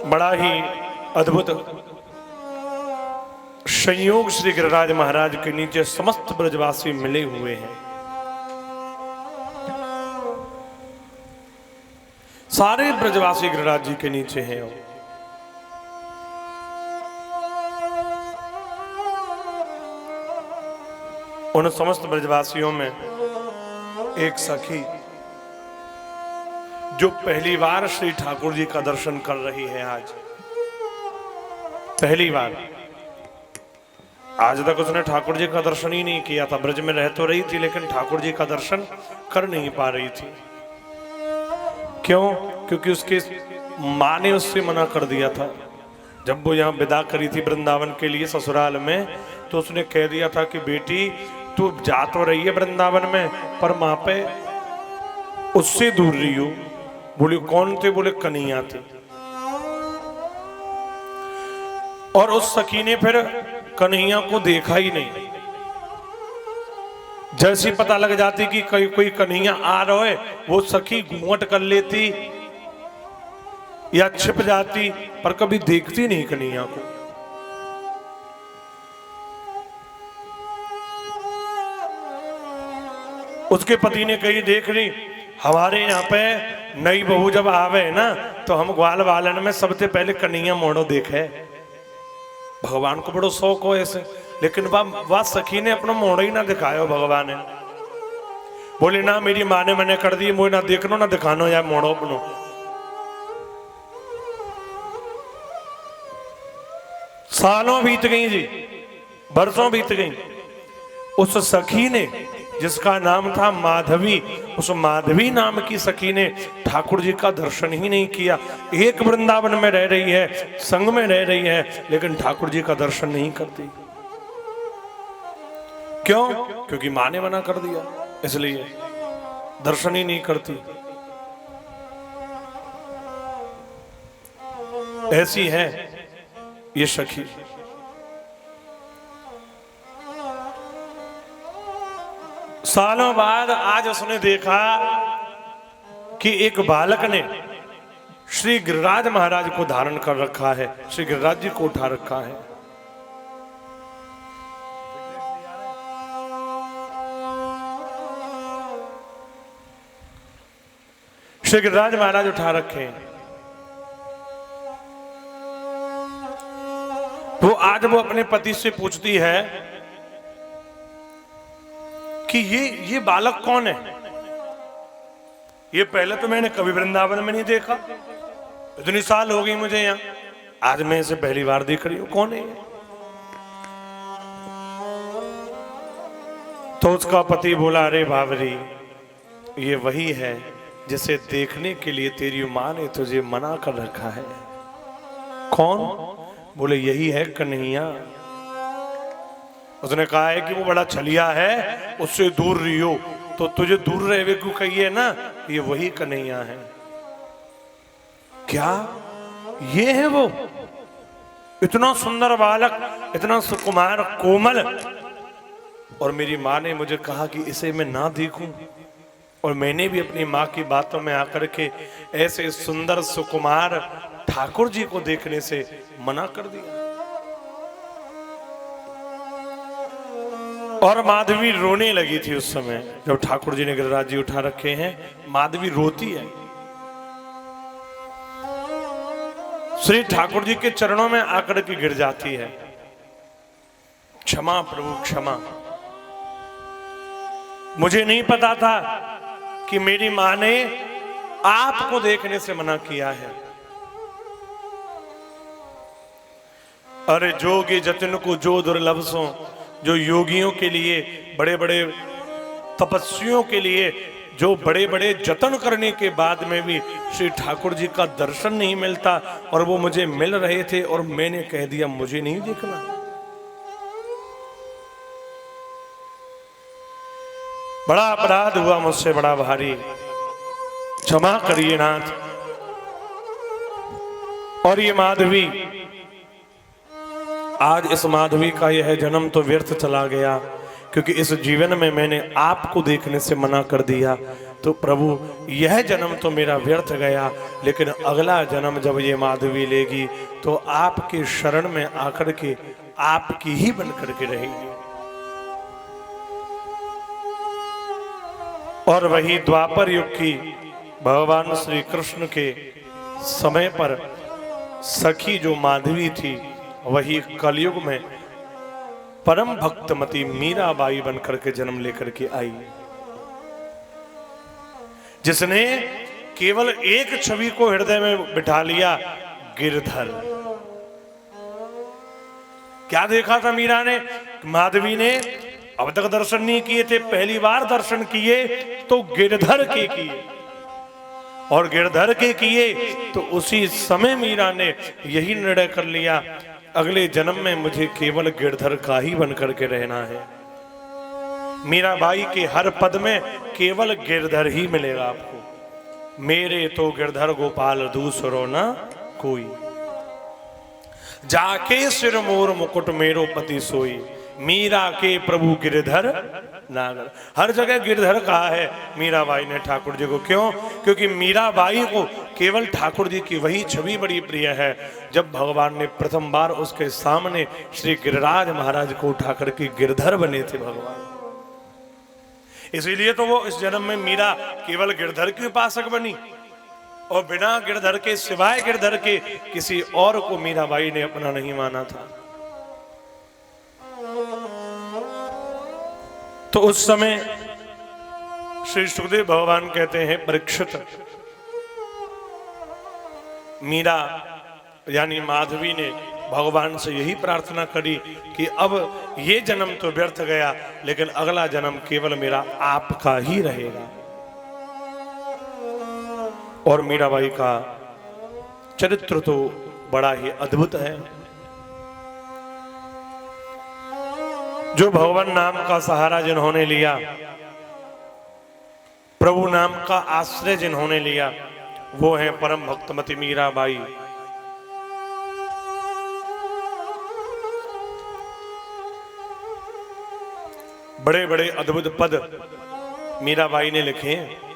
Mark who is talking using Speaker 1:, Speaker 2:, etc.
Speaker 1: बड़ा ही अद्भुत संयोग श्री गिरिराज महाराज के नीचे समस्त ब्रजवासी मिले हुए हैं। सारे ब्रजवासी गिरिराज जी के नीचे हैं। उन समस्त ब्रजवासियों में एक सखी जो पहली बार श्री ठाकुर जी का दर्शन कर रही है, आज पहली बार। आज तक उसने ठाकुर जी का दर्शन ही नहीं किया था। ब्रज में रह तो रही थी लेकिन ठाकुर जी का दर्शन कर नहीं पा रही थी। क्यों? क्योंकि उसके माँ ने उससे मना कर दिया था। जब वो यहाँ विदा करी थी वृंदावन के लिए ससुराल में, तो उसने कह दिया था कि बेटी तू जा तो रही है वृंदावन में, पर माँ पे उससे दूर रही हो। बोले कौन थे? बोले कन्हैया थे। और उस सखी ने फिर कन्हैया को देखा ही नहीं। जैसी पता लग जाती कि कोई कन्हैया आ रहा है, वो सखी घूंघट कर लेती या छिप जाती, पर कभी देखती नहीं कन्हैया को। उसके पति ने कही देख रही, हमारे यहाँ पे नई बहू जब आवे ना तो हम ग्वाल बालन में सबसे पहले कन्हैया मोड़ो देखे। भगवान को बड़ो शौक हो ऐसे, लेकिन वह सखी ने अपना मोड़ ही ना दिखाया भगवान ने। बोले ना मेरी माँ ने मैंने कर दी, मुझे ना देखनो ना दिखानो या मोड़ो अपनो। सालों बीत गई जी, बरसों बीत गई। उस सखी ने जिसका नाम था माधवी, उस माधवी नाम की सखी ने ठाकुर जी का दर्शन ही नहीं किया। एक वृंदावन में रह रही है, संग में रह रही है, लेकिन ठाकुर जी का दर्शन नहीं करती। क्यों? क्योंकि मां ने मना कर दिया, इसलिए दर्शन ही नहीं करती। ऐसी है ये सखी। सालों बाद आज उसने देखा कि एक बालक ने श्री गिरिराज महाराज को धारण कर रखा है, श्री गिरिराज जी को उठा रखा है। श्री गिरिराज महाराज उठा रखे हैं। तो आज वो अपने पति से पूछती है कि ये बालक कौन है? ये पहले तो मैंने कभी वृंदावन में नहीं देखा, इतनी साल हो गई मुझे यहाँ, आज मैं इसे पहली बार देख रही हूं। कौन है ये? तो उसका पति बोला, अरे बाबरी, ये वही है जिसे देखने के लिए तेरी मां ने तुझे मना कर रखा है। कौन? बोले यही है कन्हैया। उसने कहा है कि वो बड़ा छलिया है, उससे दूर रही हो। तो तुझे दूर रहे क्यों कहिए ना, ये वही कन्हैया है। क्या ये है वो? इतना सुंदर बालक, इतना सुकुमार कोमल, और मेरी माँ ने मुझे कहा कि इसे मैं ना देखूं। और मैंने भी अपनी माँ की बातों में आकर के ऐसे सुंदर सुकुमार ठाकुर जी को देखने से मना कर दिया। और माधवी रोने लगी थी उस समय जब ठाकुर जी ने गिरिराज जी उठा रखे हैं। माधवी रोती है, श्री ठाकुर जी के चरणों में आकर के गिर जाती है। क्षमा प्रभु क्षमा, मुझे नहीं पता था कि मेरी मां ने आपको देखने से मना किया है। अरे जोगी जतन को जो दुर्लभ सो, जो योगियों के लिए, बड़े बड़े तपस्वियों के लिए जो बड़े बड़े जतन करने के बाद में भी श्री ठाकुर जी का दर्शन नहीं मिलता, और वो मुझे मिल रहे थे और मैंने कह दिया मुझे नहीं देखना। बड़ा अपराध हुआ मुझसे, बड़ा भारी, क्षमा करिए नाथ। और ये माधवी, आज इस माधवी का यह जन्म तो व्यर्थ चला गया, क्योंकि इस जीवन में मैंने आपको देखने से मना कर दिया। तो प्रभु यह जन्म तो मेरा व्यर्थ गया, लेकिन अगला जन्म जब ये माधवी लेगी तो आपके शरण में आकर के आपकी ही बन करके रहेगी। और वही द्वापर युग की भगवान श्री कृष्ण के समय पर सखी जो माधवी थी, वही कलयुग में परम भक्तमती मीराबाई बनकर के जन्म लेकर के आई, जिसने केवल एक छवि को हृदय में बिठा लिया, गिरधर। क्या देखा था मीरा ने? माधवी ने अब तक दर्शन नहीं किए थे, पहली बार दर्शन किए तो गिरधर के किए, और गिरधर के किए तो उसी समय मीरा ने यही निर्णय कर लिया, अगले जन्म में मुझे केवल गिरधर का ही बनकर के रहना है। मीराबाई के हर पद में केवल गिरधर ही मिलेगा आपको। मेरे तो गिरधर गोपाल दूसरो ना कोई, जाके सिर मोर मुकुट मेरो पति सोई, मीरा के प्रभु गिरधर नागर। हर जगह गिरधर कहा है मीराबाई ने ठाकुर जी को। क्यों? क्योंकि मीराबाई को केवल ठाकुर जी की वही छवि बड़ी प्रिय है। जब भगवान ने प्रथम बार उसके सामने श्री गिरिराज महाराज को उठा करके गिरधर बने थे भगवान, इसीलिए तो वो इस जन्म में मीरा केवल गिरधर की उपासक बनी, और बिना गिरधर के, सिवाय गिरधर के किसी और को मीराबाई ने अपना नहीं माना था। तो उस समय श्री सुखदेव भगवान कहते हैं, परीक्षित, मीरा यानी माधवी ने भगवान से यही प्रार्थना करी कि अब ये जन्म तो व्यर्थ गया, लेकिन अगला जन्म केवल मेरा आपका ही रहेगा। और मीराबाई का चरित्र तो बड़ा ही अद्भुत है। जो भगवान नाम का सहारा जिन्होंने लिया, प्रभु नाम का आश्रय जिन्होंने लिया, वो है परम भक्तमती मीराबाई। बड़े बड़े अद्भुत पद मीराबाई ने लिखे हैं।